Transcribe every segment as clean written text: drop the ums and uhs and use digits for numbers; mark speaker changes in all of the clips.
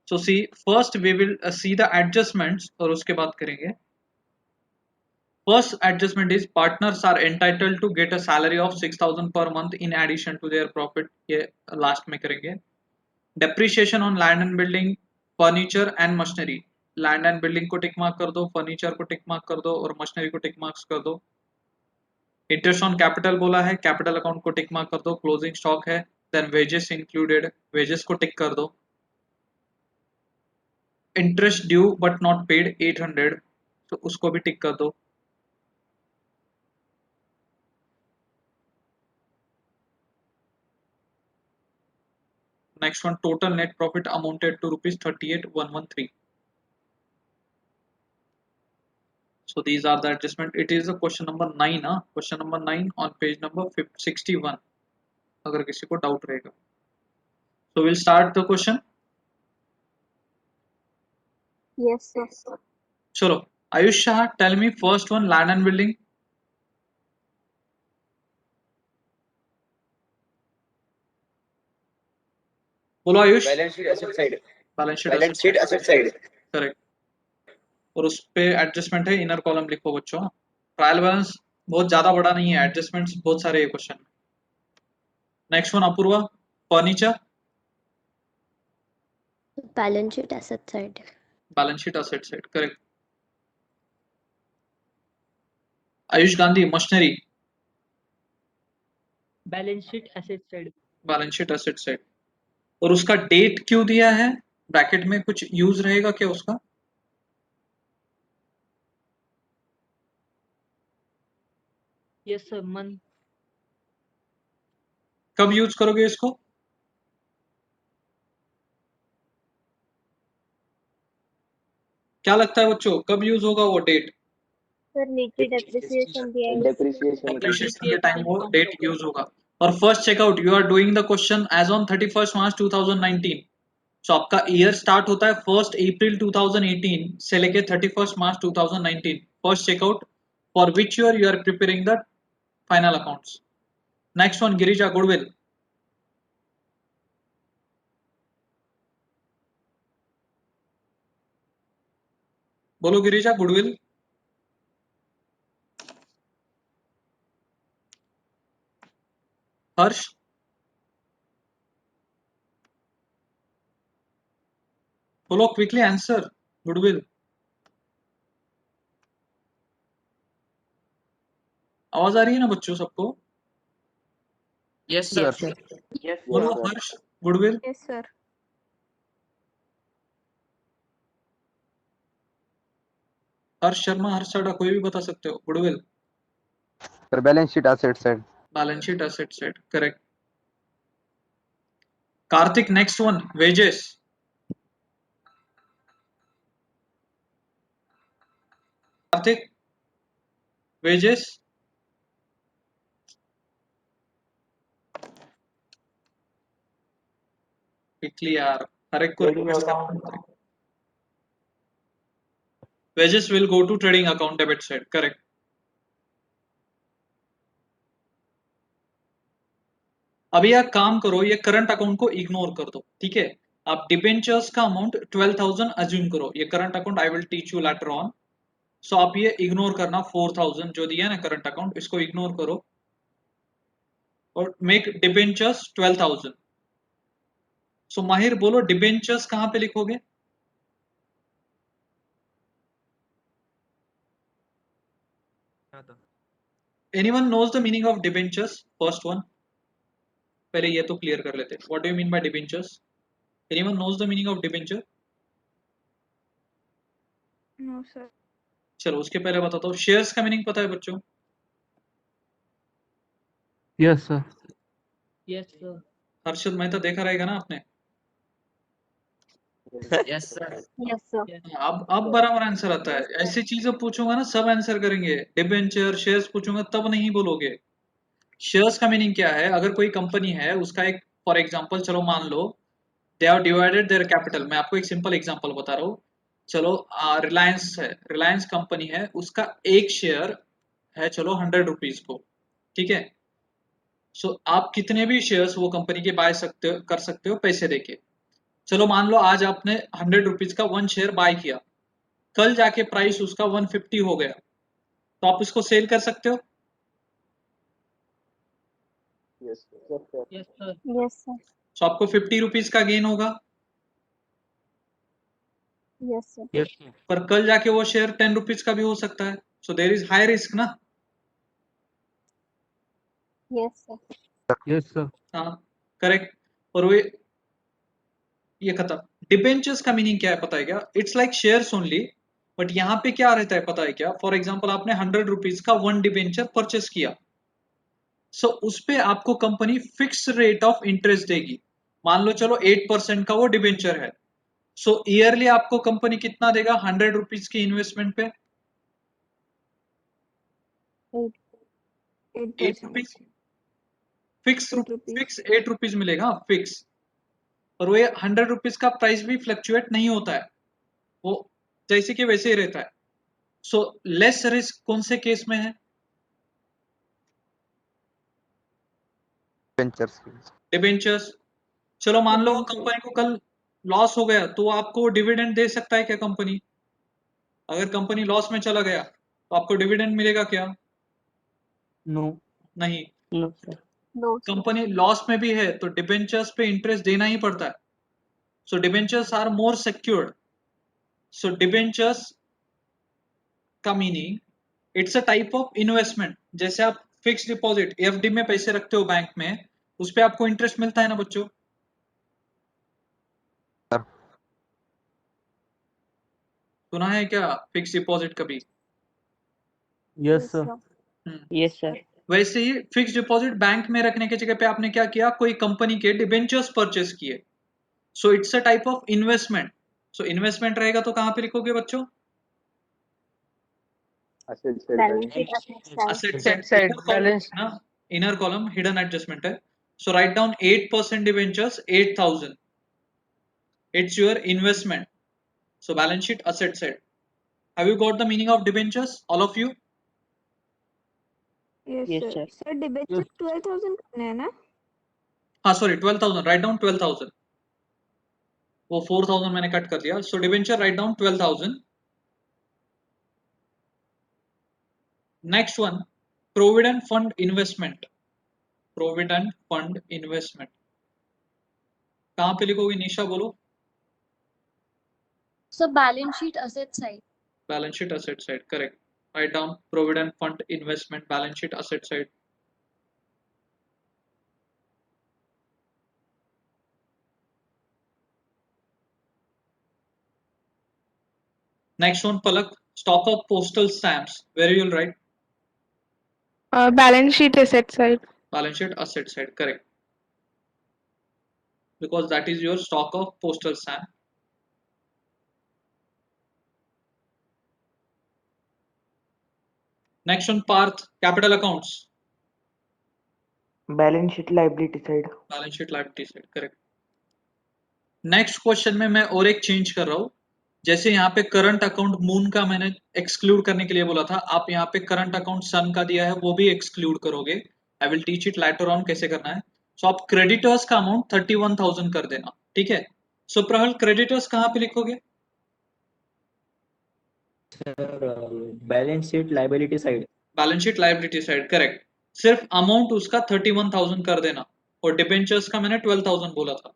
Speaker 1: So see, first we will see the adjustments और उसके बाद करेंगे. First adjustment is partners are entitled to get a salary of 6,000 per month in addition to their profit. ये last में करेंगे. Depreciation on land and building, furniture and machinery. Land and building को tick mark कर दो, furniture को tick mark कर दो और machinery को tick marks कर दो. Interest on capital बोला है, capital account को tick mark कर दो. Closing stock है, then wages included, wages को tick कर दो. Interest due but not paid 800, तो उसको भी tick कर दो. Next one, total net profit amounted to rupees 38,113. So these are the adjustment. It is a question number 9. Question number 9 on page number 61. अगर किसी को doubt रहेगा. So we'll start the question.
Speaker 2: Yes, sir.
Speaker 1: चलो, Ayush Shah, tell me first one, land and building. बोलो Ayush.
Speaker 3: Balance sheet asset side.
Speaker 1: Balance
Speaker 3: balance sheet asset side.
Speaker 1: Correct. और उस पे adjustment है, इनर कॉलम लिखो बच्चों. ट्रायल बैलेंस बहुत ज्यादा बड़ा नहीं है, एडजस्टमेंट्स बहुत सारे है question. Next one Apurva, furniture.
Speaker 2: Balance sheet asset side.
Speaker 1: Balance sheet asset side, correct. Ayush Gandhi, machinery.
Speaker 4: Balance sheet asset side.
Speaker 1: Balance sheet asset side. और उसका डेट क्यों दिया है ब्रैकेट में, कुछ यूज रहेगा क्या उसका?
Speaker 4: Yes sir, month.
Speaker 1: कब यूज करोगे इसको? क्या लगता है बच्चों, कब यूज होगा वो डेट?
Speaker 2: Sir, नीचे depreciation दिया है.
Speaker 1: डेप्रिसिएशन के टाइम वो डेट यूज होगा. और first checkout, you are doing the question as on 31 March 2019. So आपका ईयर स्टार्ट होता है 1 अप्रैल 2018 से लेके 31 March 2019. First checkout for which year you are preparing the final accounts. Next one, Girija, goodwill. बोलो Girija, goodwill. हर्ष. बोलो quickly answer. Goodwill. आवाज आ रही है ना बच्चों सबको?
Speaker 4: Yes sir.
Speaker 1: बोलो Harsh, goodwill.
Speaker 2: Yes, sir.
Speaker 1: Harsh Sharma, Harsh साडा, कोई भी बता सकते हो. Goodwill.
Speaker 3: Sir balance sheet asset side.
Speaker 1: Balance sheet asset side, correct. Kartik, next one, wages. Kartik, wages. Quickly यार, हर एक को wages will go to trading account debit side, correct. अभी आप काम करो, ये करंट अकाउंट को इग्नोर कर दो, ठीक है. आप डिबेंचर्स का अमाउंट 12,000 अज्यूम करो. ये current account I will teach you later on. So आप ये इग्नोर करना, 4,000 जो दिया है ना करंट अकाउंट, इसको इग्नोर करो और मेक डिबेंचर्स 12,000. सो माहिर बोलो, डिबेंचर्स कहां पे लिखोगे? Anyone knows the meaning of debentures? First one, पहले ये तो क्लियर कर लेते. What do you mean by debentures? Anyone knows the meaning of debenture?
Speaker 2: No, sir.
Speaker 1: चलो उसके पहले बताता हूँ, शेयर्स का मीनिंग पता है बच्चों?
Speaker 3: Yes sir.
Speaker 4: Yes sir.
Speaker 1: Harshad Mehta देखा रहेगा ना आपने?
Speaker 4: Yes sir.
Speaker 2: Yes, sir.
Speaker 1: अब बराबर आंसर आता है. ऐसी चीजें पूछूंगा ना सब आंसर करेंगे. डिबेंचर, शेयर्स पूछूंगा तब नहीं बोलोगे. शेयर्स का मीनिंग क्या है? अगर कोई कंपनी है, उसका एक, फॉर एग्जांपल चलो मान लो they have divided their capital. मैं आपको एक सिंपल एग्जांपल बता रहा हूँ. चलो रिलायंस है, रिलायंस कंपनी है, उसका एक शेयर है चलो 100 रुपीज को, ठीक है. सो आप कितने भी शेयर्स वो कंपनी के बाय सकते हो, कर सकते हो पैसे देके. चलो मान लो आज आपने 100 रुपीज का 1 शेयर बाय किया, कल जाके प्राइस उसका 150 हो गया, तो आप इसको सेल कर सकते हो?
Speaker 3: Yes, yes, sir.
Speaker 4: Yes, sir.
Speaker 2: Yes, sir.
Speaker 1: तो आपको 50 रुपीज का गेन होगा,
Speaker 2: Yes, sir.
Speaker 3: Yes, sir.
Speaker 1: पर कल जाके वो शेयर 10 रुपीज का भी हो सकता है, so there is high risk ना।
Speaker 2: Yes, sir.
Speaker 3: Yes, sir.
Speaker 1: हाँ, करेक्ट। और वो ये खत्म। डिबेंचर्स का मीनिंग क्या है पता है क्या? It's like shares only, but यहाँ पे क्या रहता है पता है क्या? फॉर एग्जाम्पल आपने 100 रुपीज का 1 डिबेंचर परचेस किया, सो उस पे आपको company fix rate of interest देगी। मान लो चलो 8% का वो डिबेंचर है, सो ईयरली आपको कंपनी कितना देगा 100 रुपीज की इन्वेस्टमेंट पे? 8
Speaker 2: 8%.
Speaker 1: Rupees fix
Speaker 2: 8 rupees.
Speaker 1: Fix 8 rupees मिलेगा फिक्स। और वो 100 रुपीज का प्राइस भी फ्लक्चुएट नहीं होता है, वो जैसे कि वैसे ही रहता है। सो लेस रिस्क कौन से केस में है?
Speaker 3: Ventures.
Speaker 1: डिबेंचर्स। चलो मान लो
Speaker 2: Debentures.
Speaker 1: कंपनी को कल लॉस हो गया, तो आपको डिविडेंड दे सकता है क्या कंपनी? अगर कंपनी लॉस में चला गया तो आपको डिविडेंड मिलेगा क्या?
Speaker 3: No.
Speaker 1: नहीं।
Speaker 4: No, sir.
Speaker 2: No, sir.
Speaker 1: Company loss में भी है तो डिबेंचर्स पे इंटरेस्ट देना ही पड़ता है। So debentures are more secured. So debentures का meaning it's a type of investment. जैसे आप फिक्स डिपॉजिट एफडी में पैसे रखते हो बैंक में, उस पे आपको इंटरेस्ट मिलता है ना बच्चों?
Speaker 3: Sir.
Speaker 1: सुना है क्या फिक्स डिपॉजिट कभी?
Speaker 3: Yes, sir.
Speaker 1: हम्म।
Speaker 4: Yes, sir.
Speaker 1: वैसे ही फिक्स डिपॉजिट बैंक में रखने की जगह पे आपने क्या किया, कोई कंपनी के डिबेंचर्स परचेस किए, so it's a type of investment. So investment रहेगा तो कहां पे लिखोगे बच्चों?
Speaker 3: Asset side
Speaker 2: Balance
Speaker 3: balance.
Speaker 2: sheet asset side.
Speaker 1: asset
Speaker 4: Asset
Speaker 1: side
Speaker 4: side
Speaker 1: inner column
Speaker 4: balance.
Speaker 1: है ना, इनर कॉलम हिडन एडजस्टमेंट है। So write down 8% debentures 8000, it's your investment. So balance sheet asset side। Have you got the meaning of debentures all of you?
Speaker 2: Yes,
Speaker 4: Yes,
Speaker 2: sir.
Speaker 4: sir.
Speaker 2: Sir, debenture 12,000 करना है ना?
Speaker 1: हाँ sorry 12,000, write down 12,000, वो 4,000 मैंने cut कर दिया। सो debenture write down 12,000। Next one, provident fund investment. Provident fund investment कहां पे लिखोगे निशा, बोलो?
Speaker 2: So balance sheet asset side.
Speaker 1: Balance sheet asset side, correct. Right down provident fund investment balance sheet asset side। Next one Palak, stock of postal stamps, where you will write?
Speaker 5: Balance sheet asset side.
Speaker 1: Balance sheet asset side, correct, because that is your stock of postal stamp। Next one Parth, capital accounts,
Speaker 4: Balance sheet liability side.
Speaker 1: Balance sheet liability side, correct. Next question में मैं और एक change कर रहा हूं। जैसे यहाँ पे करंट अकाउंट मून का मैंने एक्सक्लूड करने के लिए बोला था, आप यहाँ पे करंट अकाउंट सन का दिया है वो भी एक्सक्लूड करोगे। आई will teach it later on कैसे करना है। सो आप क्रेडिटर्स का अमाउंट 31,000 कर देना, ठीक है? सो प्रहल क्रेडिटर्स कहाँ पे लिखोगे?
Speaker 6: Balance sheet liability side.
Speaker 1: Balance sheet liability side, correct. सिर्फ अमाउंट उसका 31,000 कर देना, और डिबेंचर्स का मैंने 12,000 बोला था,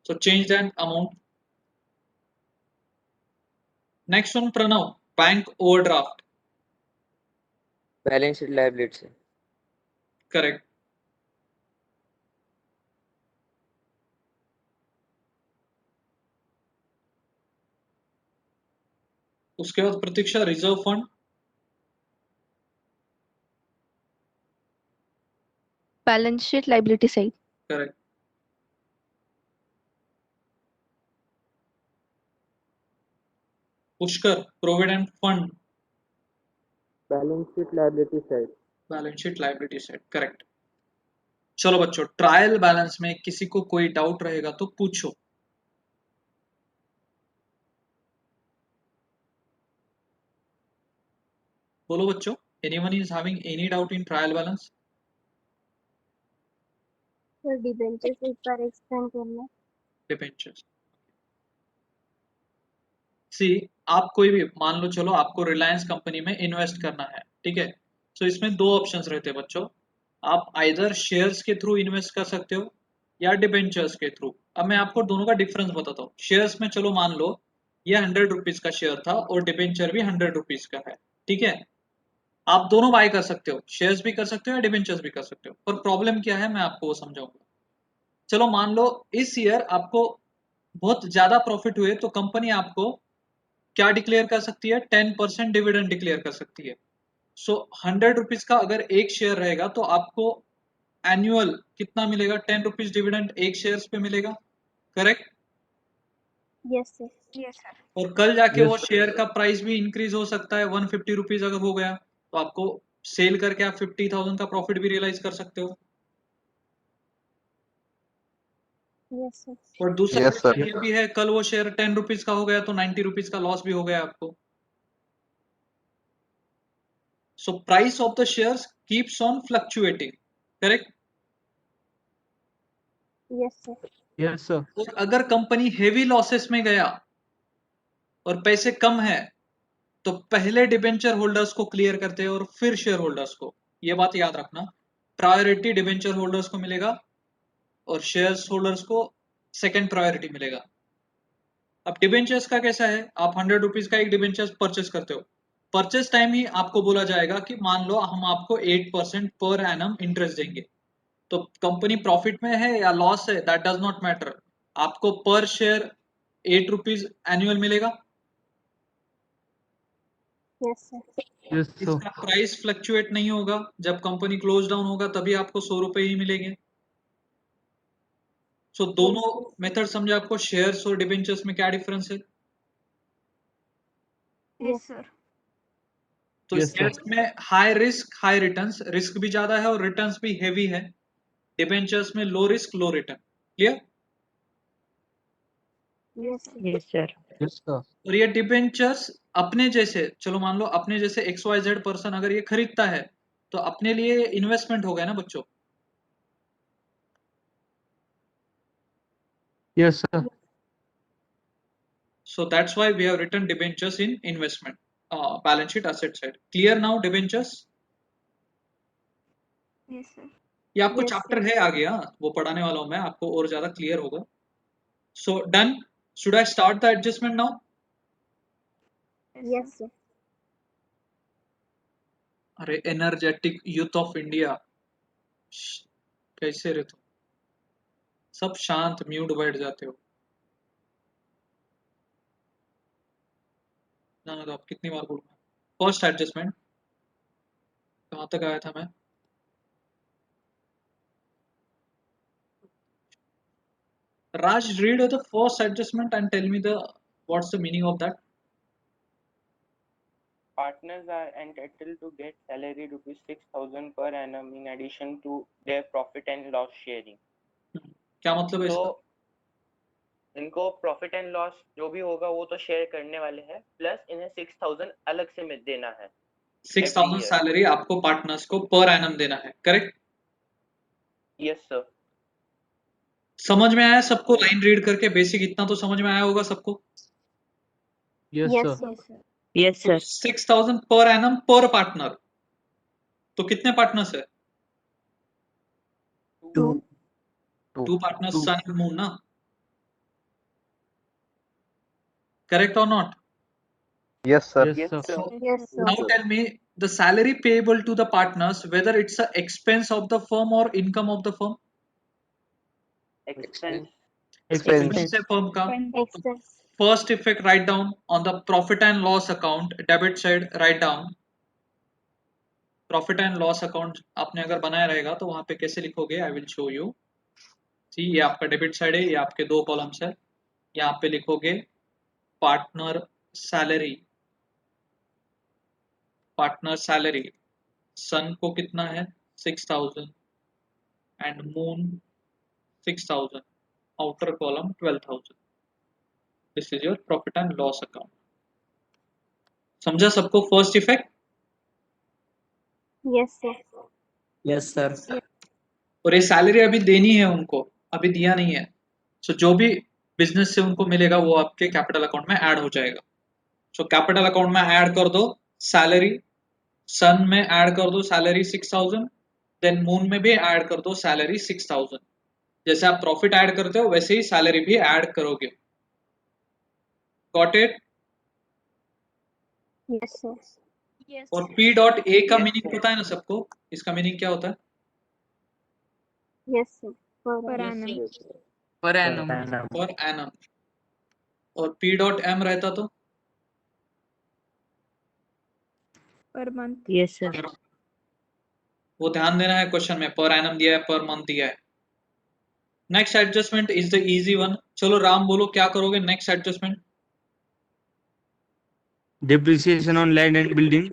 Speaker 1: so change that amount. Next one Pranav, bank overdraft,
Speaker 6: balance sheet liability side.
Speaker 1: Correct. उसके बाद Pratiksha, reserve fund,
Speaker 5: Balance sheet liability side.
Speaker 1: Correct. Pushkar, provident fund,
Speaker 6: balance sheet liability side.
Speaker 1: Balance sheet liability side, correct. चलो बच्चों, trial balance में किसी को कोई doubt रहेगा तो पूछो। बोलो बच्चों, anyone is having any doubt in trial balance?
Speaker 2: Sir, debentures एक बार explain करना।
Speaker 1: डिबेंचर्स। सी, आप कोई भी मान लो, चलो आपको रिलायंस कंपनी में इन्वेस्ट करना है, ठीक है। सो इसमें दो ऑप्शंस रहते हैं बच्चों, आप आइदर शेयर्स के थ्रू इन्वेस्ट कर सकते हो या डिबेंचर्स के थ्रू। अब मैं आपको दोनों का डिफरेंस बताता हूँ। शेयर्स में चलो मान लो ये 100 रुपीज का शेयर था और डिबेंचर भी 100 रुपीज का है, ठीक है। आप दोनों बाय कर सकते हो, शेयर्स भी कर सकते हो या डिबेंचर्स भी कर सकते हो, पर प्रॉब्लम क्या है मैं आपको वो समझाऊंगा। चलो मान लो इस ईयर आपको बहुत ज्यादा प्रॉफिट हुए तो कंपनी आपको क्या डिक्लेयर कर सकती है, 10% डिविडेंड डिक्लेयर कर सकती है। सो 100 रुपीज का अगर एक शेयर रहेगा तो आपको एनुअल कितना मिलेगा, 10 रुपीज डिविडेंड एक शेयर पे मिलेगा, correct.
Speaker 2: Yes, sir. Yes, sir.
Speaker 1: और कल जाके
Speaker 3: Yes,
Speaker 1: वो
Speaker 3: sir.
Speaker 1: शेयर का प्राइस भी इंक्रीज हो सकता है, 150 रुपीज अगर हो गया तो आपको सेल करके आप 50,000 का प्रॉफिट भी रियलाइज कर सकते हो।
Speaker 2: Yes, sir.
Speaker 1: और दूसरा
Speaker 7: Yes, sir.
Speaker 1: ये भी है, कल वो शेयर 10 रुपीज का हो गया तो 90 रुपीज का लॉस भी हो गया आपको। So price of the shares keeps on fluctuating, correct.
Speaker 2: Yes, sir.
Speaker 3: Yes, sir.
Speaker 1: और अगर कंपनी हेवी लॉसेस में गया और पैसे कम है तो पहले डिबेंचर होल्डर्स को क्लियर करते हैं और फिर शेयर होल्डर्स को। ये बात याद रखना, प्रायोरिटी डिबेंचर होल्डर्स को मिलेगा और शेयर होल्डर्स को सेकंड प्रायोरिटी मिलेगा। अब डिबेंचर्स का कैसा है, आप 100 रुपीज का एक डिबेंचर्स परचेस करते हो, परचेस टाइम ही आपको बोला जाएगा कि मान लो हम आपको 8% पर एनम इंटरेस्ट देंगे। तो कंपनी प्रॉफिट में है या लॉस है दैट डज नॉट मैटर, आपको पर शेयर 8 रुपीज एनुअल मिलेगा।
Speaker 2: Yes, sir.
Speaker 3: Yes, sir.
Speaker 1: इसका प्राइस फ्लक्चुएट नहीं होगा, जब कंपनी क्लोज डाउन होगा तभी आपको 100 रुपए ही मिलेंगे। सो दोनों मेथड समझे आपको, शेयर्स और डिबेंचर्स में क्या डिफरेंस है।
Speaker 2: Yes, sir.
Speaker 1: तो
Speaker 3: Yes, sir.
Speaker 1: शेयर्स में high risk high returns, risk भी ज्यादा है और रिटर्न्स भी हेवी है। डिबेंचर्स में low risk low return, clear.
Speaker 2: Yes, sir.
Speaker 4: Yes, sir.
Speaker 3: Yes, sir.
Speaker 1: और ये डिबेंचर्स अपने जैसे, चलो मान लो अपने जैसे XYZ पर्सन अगर ये खरीदता है तो अपने लिए इन्वेस्टमेंट हो गया ना बच्चों।
Speaker 3: Yes, sir.
Speaker 1: So that's why we have written debentures in investment balance sheet asset side. Clear now debentures?
Speaker 2: Yes, sir.
Speaker 1: ये आपको
Speaker 2: Yes,
Speaker 1: चैप्टर
Speaker 2: sir.
Speaker 1: है आगे, वो पढ़ाने वाला हूं मैं आपको और ज्यादा क्लियर होगा। So done, should I start the adjustment now?
Speaker 2: Yes, sir.
Speaker 1: अरे एनर्जेटिक यूथ ऑफ इंडिया, कैसे रे तुम, सब शांत म्यूट बैठ जाते हो ना। तो आप कितनी बार बोलूं, फर्स्ट एडजस्टमेंट कहां तक आया था मैं। Raj, read the first adjustment and tell me the what's the meaning of that.
Speaker 8: Partners are entitled to get salary rupees 6,000 per annum in addition to their profit and loss sharing.
Speaker 1: क्या मतलब है
Speaker 8: तो
Speaker 1: इसका?
Speaker 8: इनको profit and loss जो भी होगा वो तो शेयर करने वाले हैं, प्लस इन्हें 6,000 अलग से में देना है।
Speaker 1: 6,000
Speaker 8: year.
Speaker 1: सैलरी आपको पार्टनर्स को पर एनम देना है, करेक्ट।
Speaker 8: Yes sir.
Speaker 1: समझ में आया सबको? लाइन रीड करके बेसिक इतना तो समझ में आया होगा सबको।
Speaker 3: Yes,
Speaker 2: Yes,
Speaker 3: sir.
Speaker 2: sir.
Speaker 4: Yes, sir.
Speaker 1: 6,000 per annum पर पार्टनर, तो कितने पार्टनर्स है?
Speaker 2: Two.
Speaker 1: Two partners,
Speaker 3: Two.
Speaker 1: Sun and Moon ना, करेक्ट और not?
Speaker 7: Yes, sir.
Speaker 3: Yes, sir.
Speaker 8: sir.
Speaker 2: Yes, sir.
Speaker 1: Now tell me the salary payable to the partners, whether it's a expense of the firm or income of the firm.
Speaker 8: Expense.
Speaker 7: Expense.
Speaker 1: Expense है firm का।
Speaker 2: Expense.
Speaker 1: First effect, write down on the profit and loss account, debit side write down profit and loss account. आपने अगर बनाया रहेगा तो वहां पे कैसे लिखोगे, आई विल शो यू। सी, ये आपका डेबिट साइड है, ये आपके दो कॉलम्स है। यहाँ पे लिखोगे पार्टनर सैलरी, पार्टनर सैलरी सन को कितना है 6,000 and moon 6,000, outer column 12,000। This is your profit and loss account. समझा सबको first effect?
Speaker 2: Yes, sir.
Speaker 6: Yes, sir.
Speaker 1: और ये सैलरी अभी देनी है उनको, अभी दिया नहीं है। सो जो भी बिजनेस से उनको मिलेगा वो आपके कैपिटल अकाउंट में ऐड हो जाएगा। सो कैपिटल अकाउंट में ऐड कर दो सैलरी, सन में ऐड कर दो सैलरी 6000, देन मून में भी ऐड कर दो सैलरी 6000। जैसे आप प्रॉफिट ऐड करते हो वैसे ही सैलरी भी ऐड करोगे। Got it?
Speaker 2: Yes, sir.
Speaker 5: Yes.
Speaker 1: और पी डॉट ए का
Speaker 8: Yes,
Speaker 1: मीनिंग
Speaker 8: sir.
Speaker 1: पता है ना सबको? इसका मीनिंग क्या होता है?
Speaker 2: Yes, sir. Per
Speaker 5: Per
Speaker 2: annum.
Speaker 5: annum.
Speaker 6: Yes, sir.
Speaker 4: Per
Speaker 6: Per
Speaker 4: annum.
Speaker 6: annum.
Speaker 1: Per annum. और पी डॉट एम रहता तो
Speaker 5: Per month.
Speaker 4: Yes, sir.
Speaker 1: वो ध्यान देना है, क्वेश्चन में पर एनम दिया है, पर मंथ दिया है। Next adjustment is the easy one. चलो राम बोलो क्या करोगे next adjustment?
Speaker 3: Depreciation on land and building,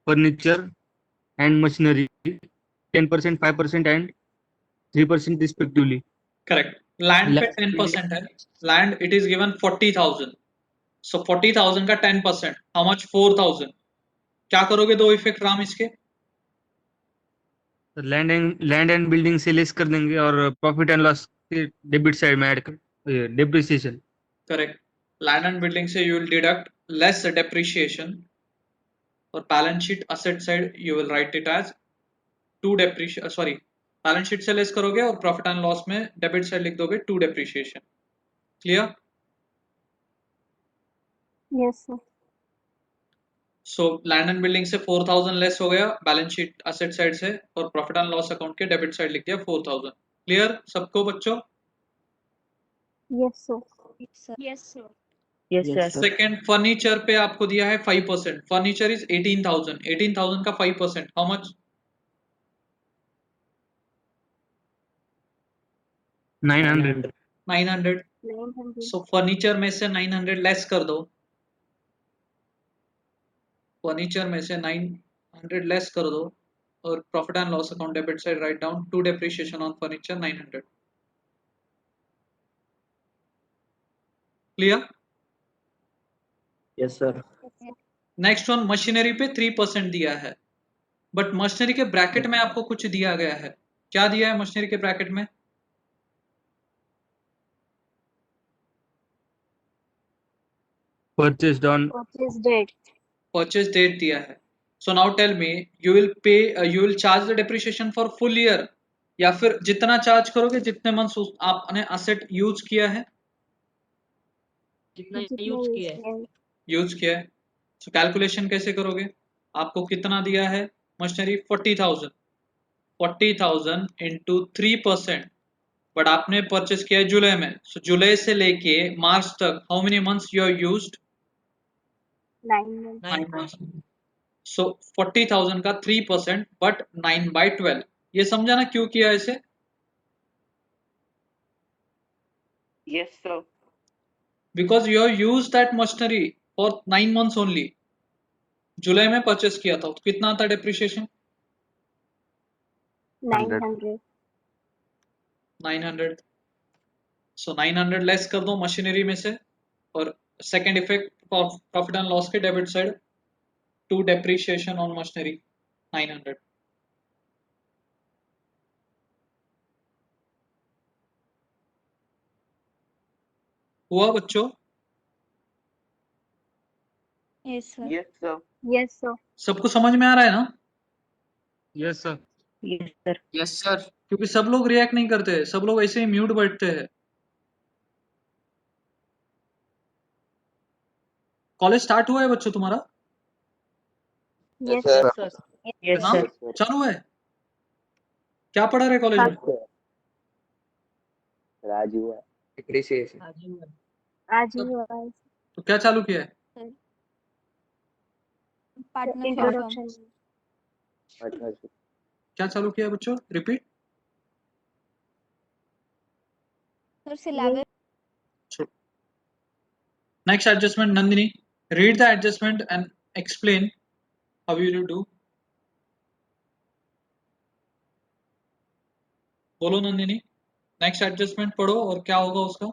Speaker 3: furniture and machinery, 10%, 5% and 3% respectively.
Speaker 1: Correct. Land पे
Speaker 3: Land
Speaker 1: 10% है। Land it is given 40,000। सो 40,000 का 10%, हाउ मच? 4,000। क्या करोगे दो इफेक्ट राम इसके?
Speaker 3: लैंड एंड बिल्डिंग से लेस कर देंगे और प्रॉफिट एंड लॉस के डेबिट साइड में ऐड कर depreciation.
Speaker 1: Correct. Land and building से you will deduct less depreciation, और balance sheet asset side you will write it as to depreciation, sorry balance sheet से less करोगे और profit and loss में debit side लिख दोगे to depreciation. Clear?
Speaker 2: Yes, sir.
Speaker 1: So land and building से 4,000 less हो गया बैलेंस शीट असेट साइड से, और प्रॉफिट एंड लॉस अकाउंट के डेबिट साइड लिख दिया 4,000। क्लियर सबको बच्चों?
Speaker 2: Yes, sir.
Speaker 5: Yes, sir. Yes, sir.
Speaker 4: Yes,
Speaker 6: Yes,
Speaker 4: sir.
Speaker 6: sir.
Speaker 1: Second, furniture पे आपको दिया है 5%। Furniture is 18,000। 18,000 का 5% हाउ मच?
Speaker 3: 900।
Speaker 1: 900।
Speaker 2: 900.
Speaker 1: सो फर्नीचर में से 900 लेस कर दो। फर्नीचर में से 900 लेस कर दो, और profit and loss account debit side write down to depreciation on furniture 900। Clear?
Speaker 6: Yes, sir.
Speaker 1: Next one, machinery पे 3% दिया है, बट मशीनरी के ब्रैकेट में आपको कुछ दिया गया है। क्या दिया है मशीनरी के ब्रैकेट में?
Speaker 3: Purchased on
Speaker 2: Purchase date.
Speaker 1: Purchase date दिया है। So now tell me, you will pay, you will charge the depreciation for full year, या फिर जितना चार्ज करोगे जितने मंथ्स आपने असेट यूज किया है?
Speaker 4: जितना
Speaker 2: जितना
Speaker 4: यूज
Speaker 2: use
Speaker 4: किया है।
Speaker 2: किया है.
Speaker 1: यूज किया है। सो कैलकुलेशन कैसे करोगे? आपको कितना दिया है मशीनरी? 40,000। 40,000 इंटू 3%, बट आपने परचेस किया है जुलाई में, सो जुलाई से लेके मार्च तक how many months you have used?
Speaker 2: 9 months.
Speaker 1: 9 months. So 40,000 का 3%, बट 9/12। ये समझा ना क्यों किया इसे?
Speaker 8: Yes, sir.
Speaker 1: Because you have used that machinery for 9 months only. जुलाई में परचेस किया था तो कितना आता डेप्रिशिएशन?
Speaker 2: 900.
Speaker 1: 900। सो 900 लेस कर दो मशीनरी में से, और second effect profit and loss के debit side to depreciation on machinery 900। हुआ बच्चों?
Speaker 5: Yes, sir.
Speaker 8: Yes, sir.
Speaker 2: Yes, sir.
Speaker 1: सबको समझ में आ रहा है ना?
Speaker 3: Yes sir.
Speaker 4: Yes, sir. Yes, sir.
Speaker 1: क्योंकि सब लोग रिएक्ट नहीं करते, सब लोग ऐसे ही म्यूट बैठते हैं। कॉलेज स्टार्ट हुआ है बच्चों तुम्हारा?
Speaker 2: Yes,
Speaker 6: sir.
Speaker 2: sir.
Speaker 4: Sir. Yes,
Speaker 1: हाँ?
Speaker 4: sir.
Speaker 6: Yes, sir.
Speaker 1: चालू है? क्या पढ़ा रहे कॉलेज में?
Speaker 6: Yes, sir. Raju है. Depreciation.
Speaker 2: आज ही हुआ है.
Speaker 1: तो क्या चालू किया है?
Speaker 5: Partnership.
Speaker 2: Introduction.
Speaker 6: Partnership.
Speaker 1: क्या चालू किया है बच्चों? Repeat.
Speaker 5: Sir, syllabus.
Speaker 1: Next adjustment, Nandini read the adjustment and explain how you do. बोलो नंदिनी, नेक्स्ट एडजस्टमेंट पढ़ो और क्या होगा उसका?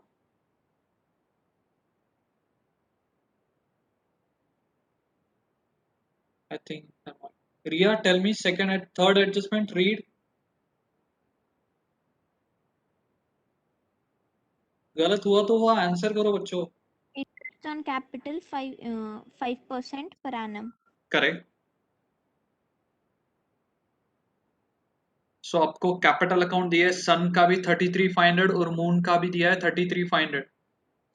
Speaker 1: I think Ria, tell me second and third adjustment. Read. गलत हुआ तो हुआ, आंसर करो बच्चों।
Speaker 5: Interest on capital 5% per annum.
Speaker 1: Correct. सो आपको कैपिटल अकाउंट दिया है, सन का भी 33,500 और मून का भी दिया है 33,500।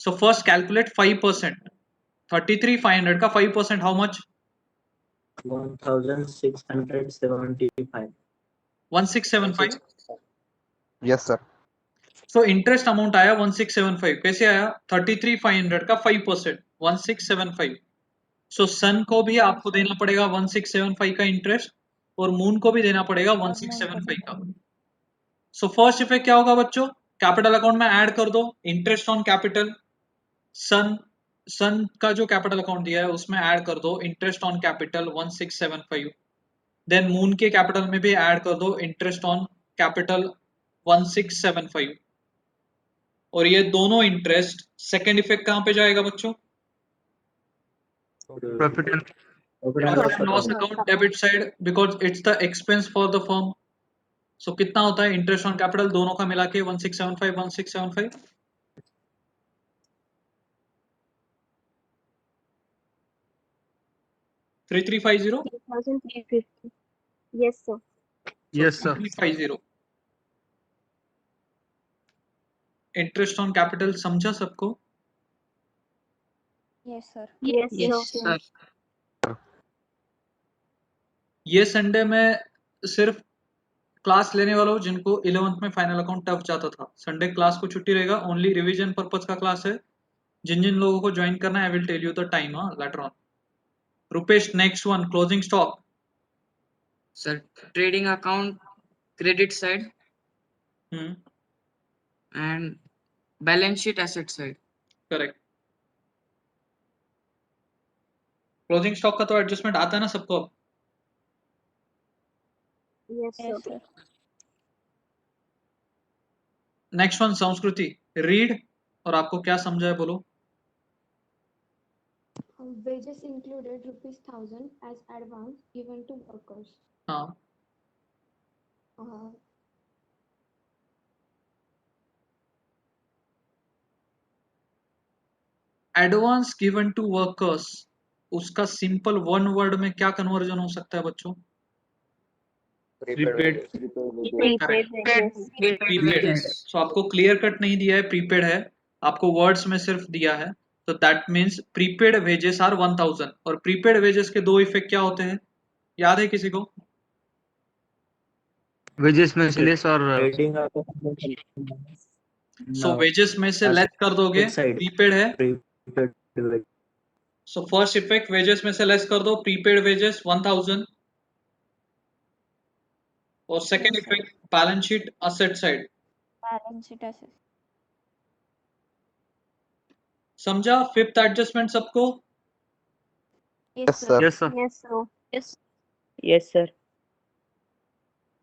Speaker 1: So first calculate 5%। 33,500 का 5% how much?
Speaker 9: 1,675.
Speaker 1: 1675।
Speaker 7: Yes, sir.
Speaker 1: So interest amount आया 1675। कैसे आया? 33,500 का 5% 1675। सो सन को भी आपको देना पड़ेगा 1675 का इंटरेस्ट और मून को भी देना पड़ेगा
Speaker 5: और moon को भी
Speaker 1: 1675 का। सो फर्स्ट इफेक्ट क्या होगा बच्चों? कैपिटल अकाउंट में ऐड कर दो इंटरेस्ट ऑन कैपिटल। सन सन का जो कैपिटल अकाउंट दिया है उसमें ऐड कर दो interest on capital 1675। Then Moon के कैपिटल में भी ऐड कर दो इंटरेस्ट ऑन कैपिटल 1675। और ये दोनों इंटरेस्ट सेकेंड इफेक्ट कहां पे जाएगा बच्चों?
Speaker 3: Profit and
Speaker 1: profit and loss account debit side, because it's the expense for the firm. So कितना होता है इंटरेस्ट ऑन कैपिटल दोनों का मिला के? 1675 1675 3350।
Speaker 2: 3,350. Yes, sir.
Speaker 3: Yes sir
Speaker 1: 3350 interest on capital. समझा सबको?
Speaker 5: Yes, sir.
Speaker 2: Yes,
Speaker 4: Yes,
Speaker 2: sir.
Speaker 4: sir.
Speaker 1: ये संडे में सिर्फ क्लास लेने वालों जिनको 11th में फाइनल अकाउंट टफ जाता था, संडे क्लास को छुट्टी रहेगा। ओनली रिवीजन पर्पस का क्लास है। जिन जिन लोगों को ज्वाइन करना है I will tell you the time later on. Rupesh, next one, closing stock.
Speaker 4: Sir, trading account credit side and balance sheet asset side.
Speaker 1: Correct. Closing stock का तो एडजस्टमेंट आता है ना सबको अब?
Speaker 2: Yes, sir.
Speaker 5: Yes, sir.
Speaker 1: Next one संस्कृति, read. और आपको क्या समझा है बोलो।
Speaker 10: Wages included ₹1,000 as advance given to workers.
Speaker 1: हाँ,
Speaker 10: Uh,
Speaker 1: advance given to workers, उसका सिंपल वन वर्ड में क्या कन्वर्जन हो सकता है बच्चों?
Speaker 3: Prepaid
Speaker 2: Prepaid wages.
Speaker 1: Prepaid. So आपको क्लियर कट नहीं दिया है प्रीपेड है, आपको वर्ड्स में सिर्फ दिया है। तो that means prepaid wages are 1000। और प्रीपेड वेजेस के दो इफेक्ट क्या होते हैं, याद है किसी को?
Speaker 3: वेजेस में से लेस और
Speaker 9: Trading account.
Speaker 1: सो वेजेस में से लेस कर दोगे,
Speaker 9: side.
Speaker 1: प्रीपेड है।
Speaker 9: Prepaid wage.
Speaker 1: So first effect wages में से लेस कर दो, प्रीपेड वेजेस 1000। और second
Speaker 5: Yes, sir.
Speaker 1: Effect balance sheet asset side.
Speaker 5: Balance sheet assets.
Speaker 1: समझा फिफ्थ एडजस्टमेंट सबको?
Speaker 5: Yes,
Speaker 7: Yes,
Speaker 5: sir.
Speaker 7: sir.
Speaker 3: Yes sir
Speaker 2: Yes, sir.
Speaker 4: Yes, sir.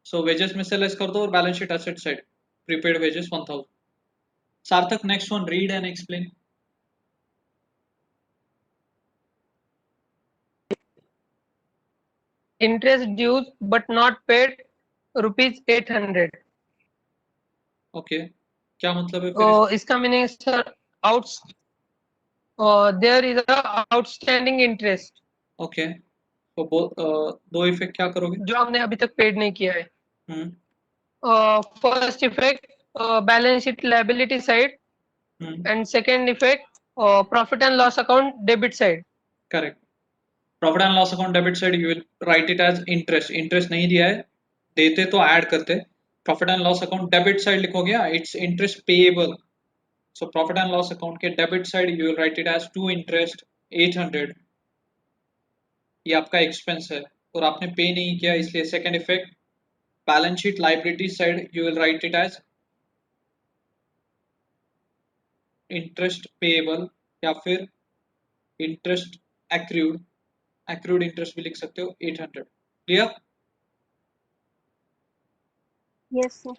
Speaker 1: सो wages में से less कर दो और balance sheet asset side, prepaid wages 1000। सार्थक, next one, read and explain.
Speaker 11: interest due but not paid ₹800.
Speaker 1: Okay, क्या मतलब है फिर?
Speaker 11: इसका meaning sir there is outstanding interest
Speaker 1: okay, तो दो इफेक्ट क्या करोगे?
Speaker 11: जो हमने अभी तक पेड नहीं किया है.
Speaker 1: Hmm
Speaker 11: first effect balance sheet liability side and second effect profit and loss account debit side.
Speaker 1: Correct. Profit and loss account debit side you will write it as interest. Interest नहीं दिया है, देते तो add करते। Profit and loss account debit side लिखोगे, it's interest payable. So profit and loss account के debit side you will write it as to interest 800। ये आपका एक्सपेंस है और आपने पे नहीं किया, इसलिए second effect balance sheet liability side you will write it as interest payable या फिर इंटरेस्ट एक्रूड। एक्रूड इंटरेस्ट भी लिख सकते हो 800। Clear?
Speaker 2: Yes, sir.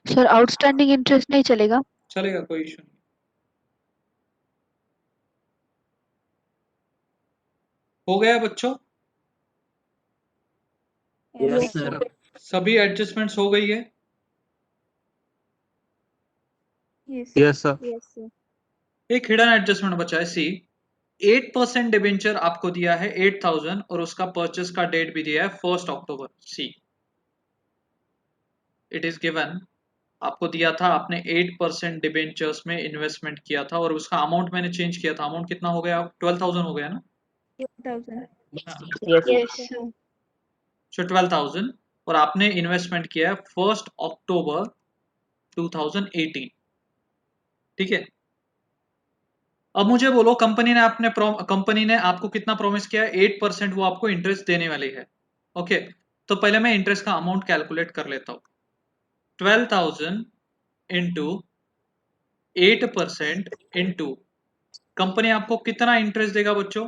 Speaker 12: Sir outstanding interest नहीं चलेगा?
Speaker 1: चलेगा, कोई इशू नहीं। हो गया बच्चों?
Speaker 9: Yes,
Speaker 2: Yes,
Speaker 9: sir.
Speaker 2: sir.
Speaker 1: सभी एडजस्टमेंट्स हो गई है?
Speaker 5: Yes.
Speaker 3: Yes, sir.
Speaker 2: Yes, sir.
Speaker 1: एक हिडन एडजस्टमेंट बचा है सी। 8% डिबेंचर आपको दिया है 8000 और उसका परचेस का डेट भी दिया है 1 अक्टूबर। सी इट इज गिवन, आपको दिया था, आपने 8% डिबेंचर्स में इन्वेस्टमेंट किया था और उसका अमाउंट मैंने चेंज किया था। अमाउंट कितना हो गया? 12000 हो गया ना?
Speaker 5: 2000.
Speaker 4: Yes, sir.
Speaker 2: Yes, sir.
Speaker 1: सो 12000 और आपने इन्वेस्टमेंट किया है 1 अक्टूबर 2018। ठीक है, अब मुझे बोलो कंपनी ने आपको कितना प्रॉमिस किया है? 8% वो आपको इंटरेस्ट देने वाली है। ओके, तो पहले मैं इंटरेस्ट का अमाउंट कैलकुलेट कर लेता हूं। 12000 इंटू 8% इंटू कंपनी आपको कितना इंटरेस्ट देगा बच्चों?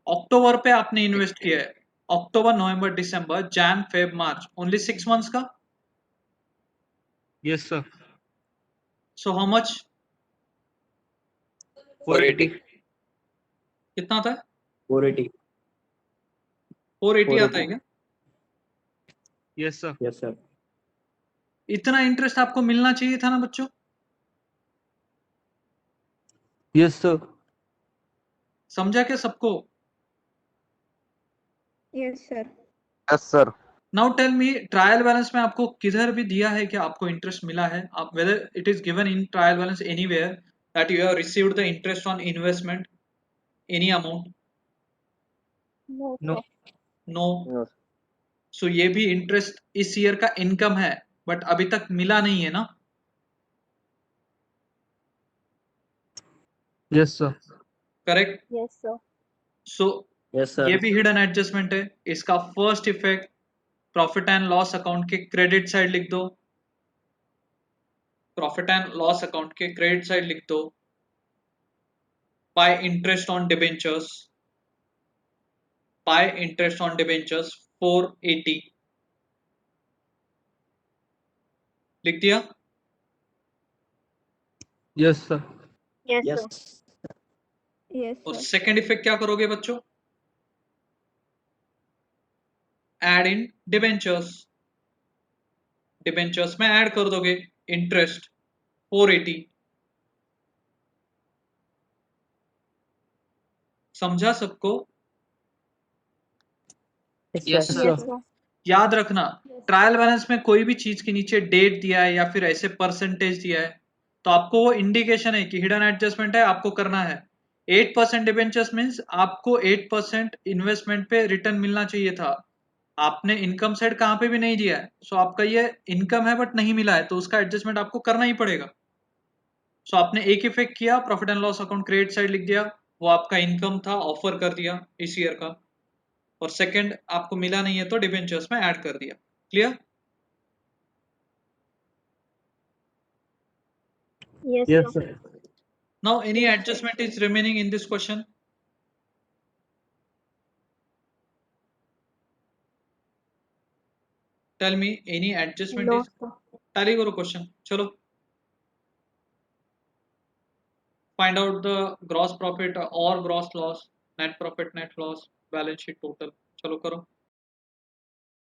Speaker 1: अक्टूबर पे आपने इन्वेस्ट किया है, October November December Jan Feb March, only 6 months का।
Speaker 3: Yes, sir.
Speaker 1: So how much?
Speaker 3: 480.
Speaker 1: कितना था?
Speaker 9: 480.
Speaker 1: 480 आता है क्या?
Speaker 3: Yes, sir.
Speaker 9: Yes, sir.
Speaker 1: इतना इंटरेस्ट आपको मिलना चाहिए था ना बच्चों?
Speaker 3: Yes, sir.
Speaker 1: समझा क्या सबको?
Speaker 5: Yes, sir.
Speaker 7: Yes, sir.
Speaker 1: Now tell me, trial balance में आपको किधर भी दिया है कि आपको इंटरेस्ट मिला है? आप whether it is given in trial balance anywhere that you have received the interest on investment any amount?
Speaker 2: No,
Speaker 3: No.
Speaker 2: sir.
Speaker 1: No.
Speaker 6: No.
Speaker 1: So ये भी इंटरेस्ट इस ईयर का इनकम है, बट अभी तक मिला नहीं है ना?
Speaker 3: Yes, sir.
Speaker 1: Correct.
Speaker 2: Yes, sir.
Speaker 1: सो
Speaker 9: Yes, sir.
Speaker 1: ये भी हिडन एडजस्टमेंट है। इसका first effect profit and loss account के क्रेडिट साइड लिख दो, प्रॉफिट एंड लॉस अकाउंट के क्रेडिट साइड लिख दो, bye interest on debentures, bye interest on debentures 480 लिख दिया।
Speaker 3: Yes, sir.
Speaker 2: Yes,
Speaker 9: Yes.
Speaker 2: sir.
Speaker 5: Yes,
Speaker 1: और
Speaker 5: sir.
Speaker 1: सेकेंड इफेक्ट क्या करोगे बच्चों? एड इन डिबेंचर्स, डिबेंचर्स में ऐड कर दोगे इंटरेस्ट 480। समझा सबको?
Speaker 4: Yes,
Speaker 3: Yes,
Speaker 4: sir.
Speaker 3: sir.
Speaker 2: Yes, sir.
Speaker 1: याद रखना,
Speaker 10: Yes.
Speaker 1: ट्रायल बैलेंस में कोई भी चीज के नीचे डेट दिया है या फिर ऐसे परसेंटेज दिया है तो आपको वो इंडिकेशन है कि हिडन एडजस्टमेंट है, आपको करना है। 8% डिबेंचर्स मींस आपको 8% इन्वेस्टमेंट पे रिटर्न मिलना चाहिए था। आपने इनकम साइड कहाँ पे भी नहीं दिया है, सो आपका ये इनकम है बट नहीं मिला है, तो उसका एडजस्टमेंट आपको करना ही पड़ेगा। सो आपने एक इफेक्ट किया, profit and loss account credit side लिख दिया, वो आपका इनकम था, ऑफर कर दिया इस ईयर का। और सेकंड, आपको मिला नहीं है तो डिबेंचर्स में ऐड कर दिया। Clear?
Speaker 2: Yes,
Speaker 3: Yes,
Speaker 2: sir.
Speaker 3: sir.
Speaker 1: Now any
Speaker 10: Yes, sir.
Speaker 1: adjustment is remaining in this question? Tell me any adjustment
Speaker 2: No,
Speaker 1: is,
Speaker 2: sir.
Speaker 1: tally करो question, चलो। Find out the gross profit or gross loss, net profit, net loss, balance sheet total, चलो करो।